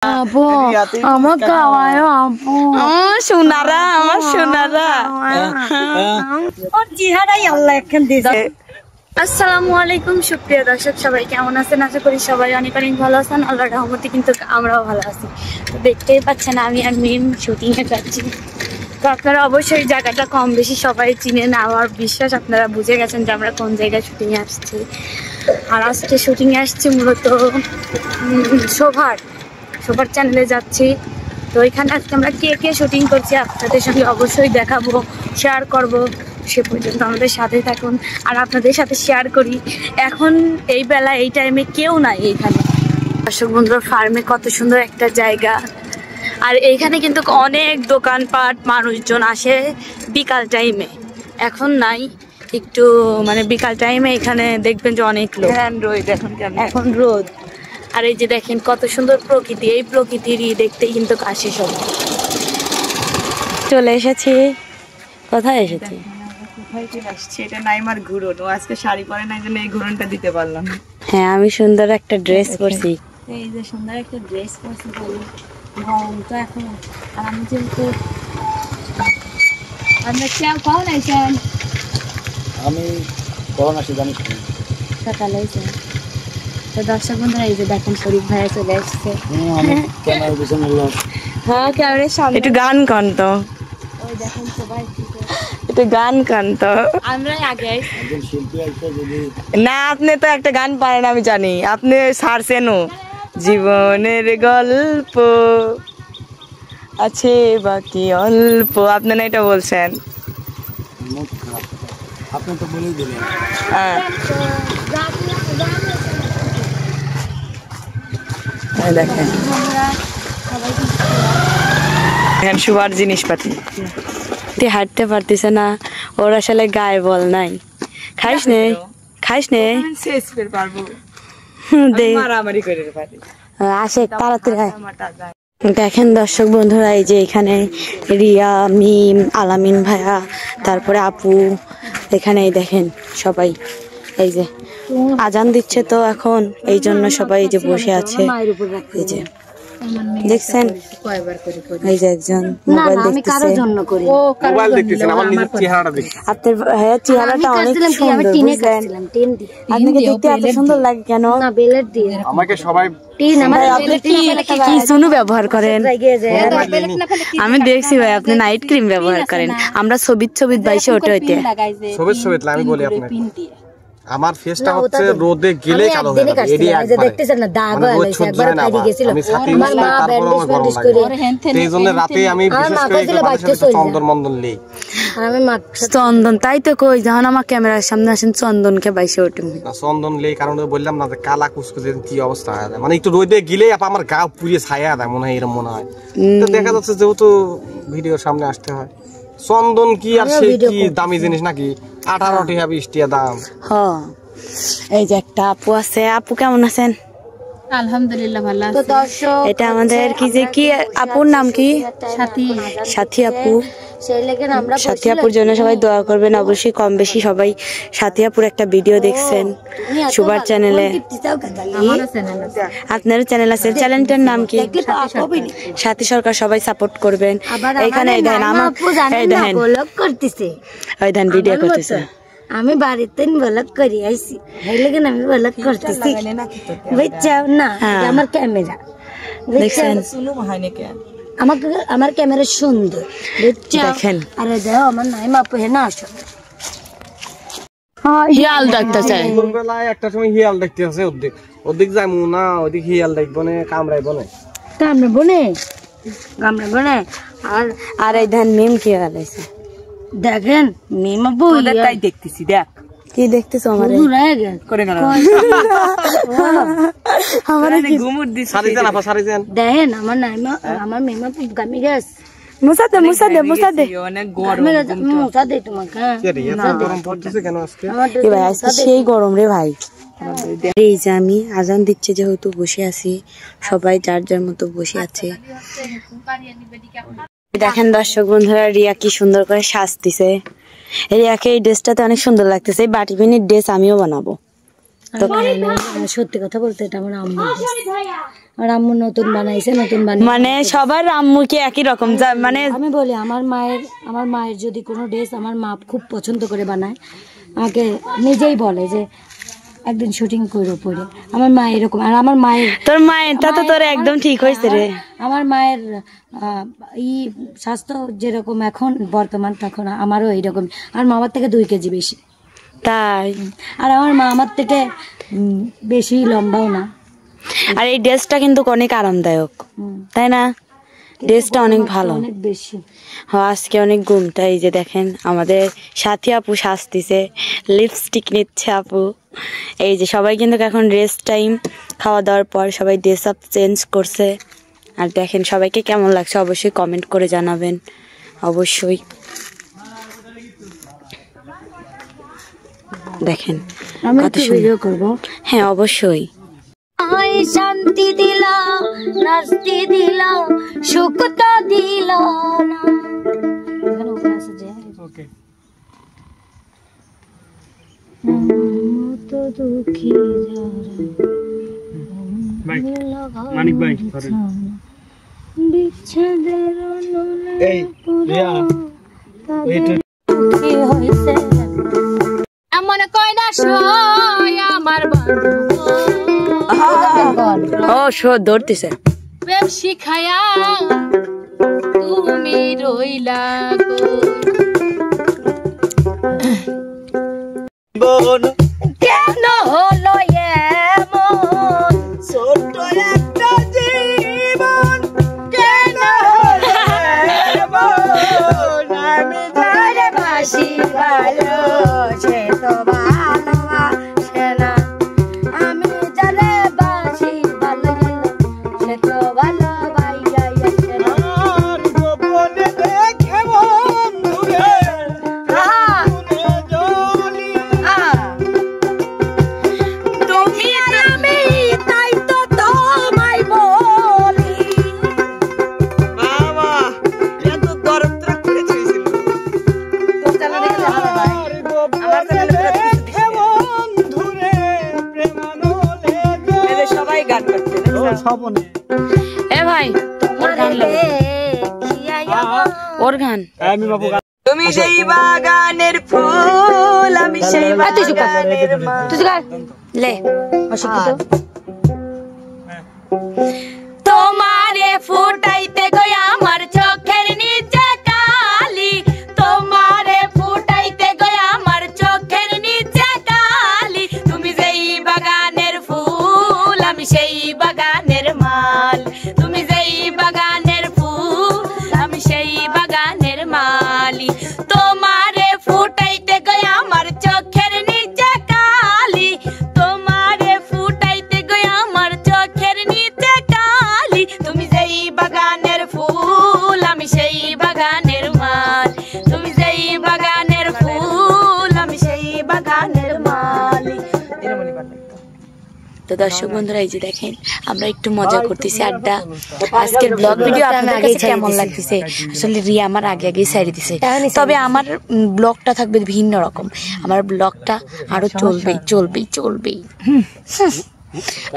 আপু আমার খাওয়ায় আপু আমার সোনারা ওর চেহারাই আল্লাহ এখন দিয়েছে। আসসালামু আলাইকুম সুপ্রিয় দর্শক, সবাই কেমন আছেন? আশা করি সবাই অনেক অনেক ভালো আছেন। আল্লাহর রহমতে কিন্তু আমরাও ভালো আছি। তো দেখতেই পাচ্ছেন আমি আর মিম শুটিং এ যাচ্ছি। তো আপনারা অবশ্যই জায়গাটা কম বেশি সবাই চিনেন, আমার বিশ্বাস আপনারা বুঝে গেছেন যে আমরা কোন জায়গায় শুটিং এ আসছি। আর আজকে শুটিং এ আসছি মূলত শোভার চ্যানেলে যাচ্ছি। তো এখানে আজকে আমরা কে শুটিং করছি আপনাদের সঙ্গে অবশ্যই দেখাবো, শেয়ার করব। সে পর্যন্ত আমাদের সাথে থাকুন আর আপনাদের সাথে শেয়ার করি। এখন এই বেলা এই টাইমে কেউ নাই এইখানে। দর্শক বন্ধুরা, ফার্মে কত সুন্দর একটা জায়গা। আর এইখানে কিন্তু অনেক দোকানপাট, মানুষজন আসে বিকাল টাইমে। এখন নাই, একটু মানে বিকাল টাইমে এখানে দেখবেন যে অনেক লোক। এখন রোদ। আর এই যে দেখেন কত সুন্দর প্রকৃতি, এই প্রকৃতিরই দেখতে কিন্তু আসে সব। চলে এসেছি। কোথায় এসেছি? এটা নাইমার ঘুরন। ও আজকে শাড়ি পরে নাই জন্য এই ঘুরনটা দিতে পারলাম। হ্যাঁ, আমি সুন্দর একটা ড্রেস পরছি। এই যে সুন্দর একটা ড্রেস পরছি বলি, গরম তো এখন। আর আমি যেহেতু আমরা চাও কখন আইছেন? আমি কখন আসি জানিস সকালে আইছেন। তো দর্শক বন্ধুরা, এই যে দেখেন শরীফ ভাইয়া চলে আসছে। হ্যাঁ, ক্যামেরার সামনে একটু গান গান তো। ওই দেখেন সবাই একটু গান গান তো। আমরা আগে না, আপনি তো একটা গান পারেন আমি জানি। আপনি ছাড়ছেনও জীবনের গল্প আছে বাকি অল্প, আপনি না এটা বলছেন। আপনি তো বলেই দিলেন। হ্যাঁ, দেখেন এখন সুবার জিনিসপাতি হাঁটতে পারতেছে না। ওর আসলে গায়ে বল নাই। খাইস নে আসে তাড়াতাড়ি। দেখেন দর্শক বন্ধুরা, এই যে এখানে রিয়া, মিম, আলামিন ভাইয়া, তারপরে আপু, এখানে দেখেন সবাই। এই যে আজান দিচ্ছে তো এখন, এই জন্য সবাই এই যে বসে আছে। এই যে দেখছেন, এই যে একজন মোবাইল দেখতেছে। আপনার চেহারাটা অনেক সুন্দর, বুঝলেন? আপনাকে দেখতে এত সুন্দর লাগে কেন? আমাকে সবাই আপনি কি চুনু ব্যবহার করেন? আমি দেখছি ভাই আপনি নাইট ক্রিম ব্যবহার করেন। আমরা ছবিত বাইশে ওটা হইতে ছবিত আমি বলি আপনাকে, আমার ফেসটা হচ্ছে রোদে গেলে কালো হয়ে যাবে। এডি একবার দেখতেছেন না, দাগ হইছে, একবার কাটি গেছিল। আমি সাথে তারপর গরম লাগে। এইজন্য রাতে আমি বিশেষ করে চন্দন মন্দন নেই। আমি চন্দন, তাই তো কই, যখন আমার ক্যামেরার সামনে আসেন চন্দনকে বাইশে ওঠে না। চন্দন নেই কারণ বললাম না যে কালা কুচকুচে কি অবস্থা হয়, মানে একটু রোদে গেলে আমার গা পুড়িয়ে ছায়া দেয় মনে হয়, এরকম মনে হয়। তো দেখা যাচ্ছে যেহেতু ভিডিওর সামনে আসতে হয়। চন্দন কি আর সে কি দামি জিনিস নাকি? 18 টাকা 20 টাকা দাম। এই যে একটা আপু আছে। আপু কেমন আছেন? আলহামদুলিল্লাহ ভালো আছি। তো দর্শক, এটা আমাদের কি আপুর নাম কি? সাথী আপু। সাথী আপুর জন্য সবাই দোয়া করবেন অবশ্যই। কম বেশি সবাই সাথী আপুর একটা ভিডিও দেখছেন সুবার চ্যানেলে। আপনারও চ্যানেল আছে, চ্যানেলটার নাম কি? সাথী সরকার। সবাই সাপোর্ট করবেন। এখানে দেখেন আমার ব্লগ করতেছে, ওই দেন ভিডিও করতেছে। আমি বাড়িতে ব্লগ করি আইছি, হেলেগেন আমি ব্লগ করতেছি, বুঝছাও না? আমার ক্যামেরা দেখছেন, আমার ক্যামেরা সুন্দর, দেখেন। আরে দেখো আমার নাইমা আপু হেনা আসো। হিয়াল দেখতেছে, দুপুরবেলায় একটা সময় হিয়াল দেখতে আছে। ওদিক যাইমু না, ওদিক হিয়াল দেখবো না, কামড়াইবো না। আর এই ধান মিম কি হালাইছে দেখেন। মিম আপু তাই দেখতেছি। দেখ কি দেখতেছো? আমার দেখেন আমার নাইমা, আমার মিম আপু গামি গেছ। মুসা দে তোমাকে। সেই গরম রে ভাই। এই যে আমি আজান দিচ্ছে যেহেতু বসে আছি, সবাই যার যার মতো বসে আছে। দেখেন দর্শক বন্ধুরা, রিয়া কি সুন্দর করে সাজতেছে। রিয়াকে এই ড্রেসটাতে অনেক সুন্দর লাগতেছে। এই বাটি পিনের ড্রেস আমিও বানাবো। সত্যি কথা বলতে এটা আমার আম্মুর ড্রেস। আর আম্মু নতুন বানাইছে, নতুন বানিয়ে মানে সবার আম্মু কি একই রকম? মানে আমি বলি আমার মায়ের যদি কোনো ড্রেস আমার মা খুব পছন্দ করে বানায়, আমাকে নিজেই বলে যে একদিন শুটিং করো পরে। আমার মা এরকম। আর আমার মায়ের, তোর মায়েরটা তো তোর একদম ঠিক হয়েছে রে। আমার মায়ের স্বাস্থ্য যেরকম এখন বর্তমান, তখন আমারও এইরকম। আর মামার থেকে 2 কেজি বেশি। তাই? আর আমার মা আমার থেকে বেশি লম্বাও না। আর এই ড্রেসটা কিন্তু অনেক আরামদায়ক, তাই না? ড্রেসটা অনেক ভালো, অনেক বেশি। হ্যাঁ, আজকে অনেক ঘুমটা। এই যে দেখেন আমাদের সাথী আপু সাজতেছে, লিপস্টিক নিচ্ছে আপু। এই যে সবাই কিন্তু এখন রেস্ট টাইম, খাওয়া দাওয়ার পর সবাই ড্রেস আপ চেঞ্জ করছে। আর দেখেন সবাইকে কেমন লাগছে অবশ্যই কমেন্ট করে জানাবেন, অবশ্যই। দেখেন আমি একটু ভিডিও করব। হ্যাঁ অবশ্যই। শান্তি দিল, নাস্তি দিল, সুখ তো দিল না। এখানে উপরে আছে যে ওকে মত দুঃখী যারা মানিক ভাই বিচ্ছেদের নলে রিয়া কি হইছে এমন কয়না সয় আমার বন্ধু ও শো ধরতেছে প্রেম শিখায়া তুমি রইলা কেন হলো এমন ছোট একটা জীবন, কেন হলো এমন আমি যারে বাসি ভালো সে তো ভালোবাসে না, আমি যারে বাসি ভালো সে তো ভালোবাসে না। আর গোপনে দেখে বন্ধুরে তুমি আমি তাই তো তোমায় বলি মামা এত দরদ করে ছেড়েছিল তোর চ্যানেলে গেলে হবে ভাই, আমার চ্যানেলে দেখে বন্ধুরে প্রেমানলে এদের সবাই গান করছে ও সবনে এ ভাই ওর গান লাগে, ওর গান। আমি বাবু তুমি সেই বাগানের ফুল, আমি সেই বাগানের মাল। তুই গান লে অশিক্ষিত। তোমারে ফুটাইতে গই আমার চোখের নিচে কালি, তোমারে ফুটাইতে গই আমার চোখের নিচে কালি, তুমি যেই বাগানের ফুল আমি সেই বাগানের মাল, তুমি যেই বাগানের ফুল আমি সেই বাগানের মালি, তোমারে ফুটাইতে গই আমার চোখের নিচে কালি, তোমারে ফুটাইতে গই আমার চোখের নিচে কালি, তুমি যেই বাগানের ফুল আমি সেই বাগানের মাল, তুমি যেই বাগানের ফুল আমি সেই বাগানের মালি। তো দর্শক বন্ধুরা এই যে দেখেন আমরা একটু মজা করতেছি, আড্ডা। আজকের ব্লগ ভিডিও আপনাদের কাছে কেমন লাগতেছে? আসলে রিয়া আমার আগে আগেই সাইড দিছে, তবে আমার ব্লগটা থাকবে ভিন্ন রকম, আমার ব্লগটা আরো চলবেই চলবেই চলবেই।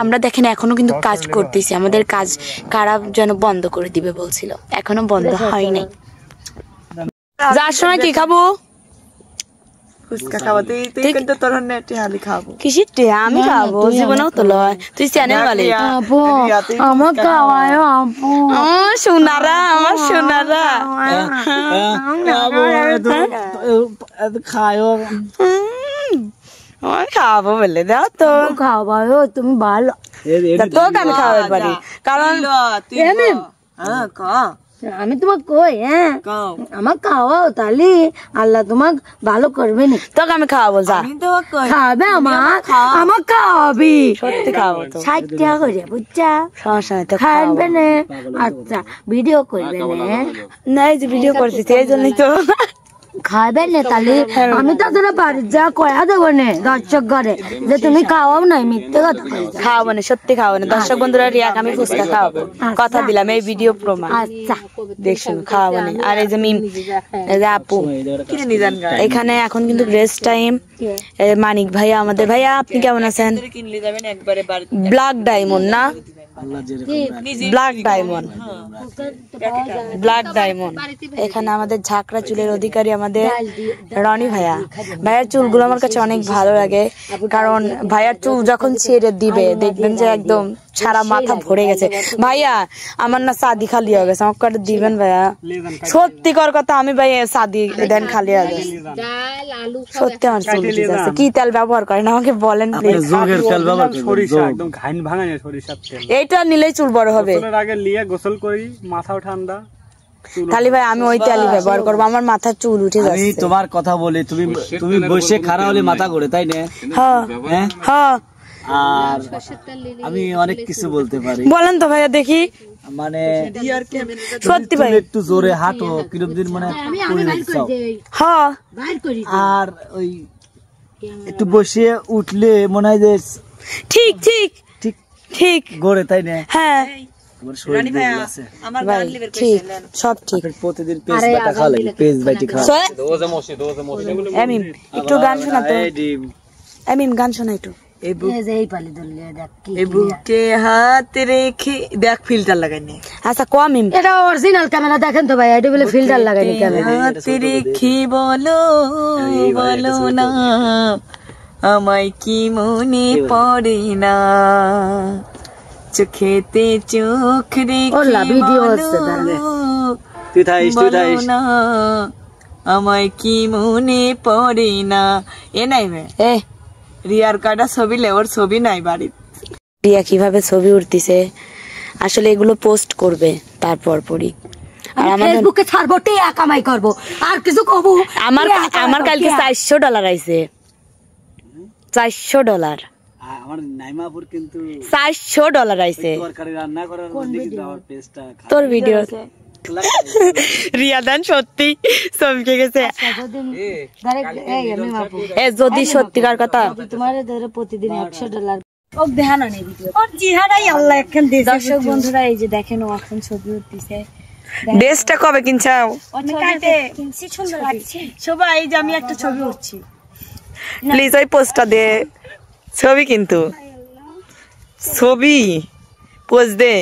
আমরা দেখেন এখনো কিন্তু কাজ করতেছি, আমাদের কাজ কারা যেন বন্ধ করে দিবে বলছিল, এখনো বন্ধ হয় নাই। যার সময় কি খাবো? ফুচকা খাবো। তুই কিন্তু তোর নেটে হালি খাবো। কিসিতে আমি খাবো, জীবনেও তো লয়, তুই চ্যানেল বালি। আপু আমার খাওয়ায় আপু, সোনারা আমার সোনারা খায়ও আমার খাওয়াবো বলে দাও তো, খাওয়ায় তুমি ভালো। তোকে আমি খাওয়াতে পারি, কারণ আমি তোমাকে কই হ্যাঁ আমার খাওয়াও, তাহলে আল্লাহ তোমাক ভালো করবে না। তোকে আমি খাওয়াবো, যা খাবে আমার খাওয়াবি, সত্যি খাওয়াবো তো। 60 টাকা করে বুঝছা, সমস্যা নাই তো খাইবে না। আচ্ছা ভিডিও করবে না, না এই যে ভিডিও করতেছি এই জন্যই তো খাবে না, তাহলে আমি তো তোরা বাড়ি যা কয়া দেবো না দর্শক ঘরে যে তুমি খাওয়াও নাই, মিথ্যে কথা খাওয়াবো না, সত্যি খাওয়াবো না। দর্শক বন্ধুরা রিয়াকে আমি ফুচকা খাওয়াবো, কথা দিলাম, এই ভিডিও প্রমাণ। আচ্ছা দেখছো খাওয়াবো না। আর এই যে মিম, এই যে আপু, এখানে এখন কিন্তু রেস্ট টাইম। মানিক ভাইয়া আমাদের, ভাইয়া আপনি কেমন আছেন? ব্ল্যাক ডায়মন্ড না, ব্ল্যাক ডায়মন্ড, ব্ল্যাক ডায়মন্ড। এখানে আমাদের ঝাঁকড়া চুলের অধিকারী আমাদের রনি ভাইয়া। ভাইয়ার চুলগুলো আমার কাছে অনেক ভালো লাগে, কারণ ভাইয়ার চুল যখন ছেড়ে দিবে দেখবেন যে একদম সারা মাথা ভরে গেছে। ভাইয়া আমার না সাদি খালি হয়ে গেছে, আমাকে একটা দিবেন ভাইয়া? সত্যিকার কথা, আমি ভাই সাদি দেন খালি হয়ে গেছে সত্যি। আমার চুল উঠে যাচ্ছে। কি তেল ব্যবহার করেন আমাকে বলেন প্লিজ? এইটা নিলেই চুল বড় হবে। তাহলে ভাই আমি ওই তেলই ব্যবহার করবো, আমার মাথার চুল উঠে যাচ্ছে। আমি তোমার কথা বলি, তুমি বসে খাড়া হলে মাথা ঘোরে, তাই না? হ্যাঁ হ্যাঁ। আর আমি অনেক কিছু বলতে পারি। বলেন তো ভাইয়া দেখি। মানে সত্যি ভাই একটু জোরে হাঁটো, কিরম দিন মানে হ্যাঁ। আর ওই একটু বসে উঠলে মনে হয় যে ঠিক ঠিক ঠিক ঠিক গড়ে, তাই না? হ্যাঁ তোমার শরীর যেগুলো আছে ভাই ঠিক, সব ঠিক। প্রতিদিন পেজ বাটা খাওয়া লাগে, পেজ বাইটি খাওয়া। এমিম একটু গান শোনা তো, এমিম গান শোনা একটু। বুকে হাত রেখে দেখ, ফিল্টার লাগাইনি। আচ্ছা ক মিম, এটা অরিজিনাল ক্যামেরা দেখেন তো ভাই, এটা বলে ফিল্টার লাগাইনি ক্যামেরা। হাত রেখে বলো বলো না, আমায় কি মনে পড়ে না, চোখেতে চোখ রেখে ভিডিও বলো হচ্ছে তাহলে। বলো না, আমায় কি মনে পড়ে না। এ নাই মে এ রিয়ার কাটা ছবি লে, ওর ছবি নাই বাড়িতে। রিয়া কিভাবে ছবি উঠতিছে, আসলে এগুলো পোস্ট করবে তারপর পরই। আর আমাদের ফেসবুকে ছাড়বো, টিয়া কামাই করবো, আর কিছু কবো। আমার কালকে $400 আইছে, $400। আমার নাইমাপুর কিন্তু $400 আইছে তরকারি রান্না করার মধ্যে কিন্তু আমার পেজটা তোর ভিডিও। রিয়া দান সত্যি চমকে গেছে। এ যদি সত্যিকার কথা, তোমার ধরে প্রতিদিন $100 দর্শক বন্ধুরা এই যে দেখেন, ও এখন ছবি উঠতেছে। ড্রেসটা কবে কিনছাও? সবাই এই যে আমি একটা ছবি উঠছি, প্লিজ ওই পোস্টটা দে, ছবি কিন্তু ছবি পোস্ট দে,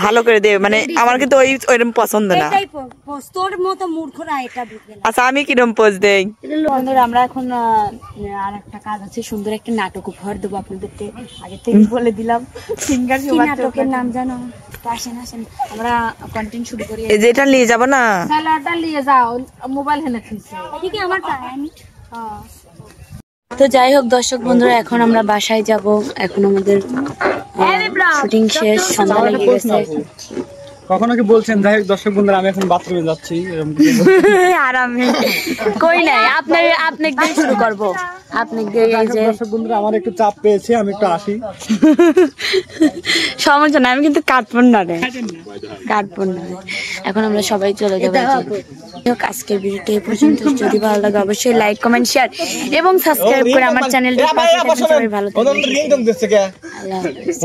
ভালো করে দে। মানে আমার কিন্তু ওইরকম পছন্দ না। তোর মতো মূর্খরা এটা বুঝবে না। আচ্ছা আমি কিরম পোস্ট দেই? বন্ধুরা আমরা এখন আর একটা কাজ আছে, সুন্দর একটা নাটক উপহার দেবো আপনাদেরকে, আগে থেকে বলে দিলাম। সিঙ্গার নাটকের নাম জানো? আসেন আসেন, আমরা কন্টেন্ট শুরু করি। এই যে এটা নিয়ে যাবো না? স্যালাডটা নিয়ে যাও, মোবাইল হেনে খুঁজছে। এদিকে আমার তো যাই হোক দর্শক বন্ধুরা, এখন আমরা বাসায় যাব। এখন আমাদের শুটিং শেষ, সন্ধ্যা লেগে গেছে। কখনো কি বলছেন? যাই হোক দর্শক বন্ধুরা, আমি এখন বাথরুমে যাচ্ছি। আরামে কই নাই, আপনি দিয়ে শুরু করব। আপনি দিয়ে এই যে দর্শক বন্ধুরা, আমার একটু চাপ পেয়েছে, আমি একটু আসি। সমস্যা না, আমি কিন্তু কাটবো না রে, কাটবো না। এখন আমরা সবাই চলে যাবো। আজকের ভিডিওটা এই পর্যন্ত। যদি ভালো লাগে অবশ্যই লাইক কমেন্ট শেয়ার এবং সাবস্ক্রাইব করে আমার চ্যানেলটি পাশে থাকবেন। সবাই ভালো থাকবেন। আল্লাহ হাফেজ।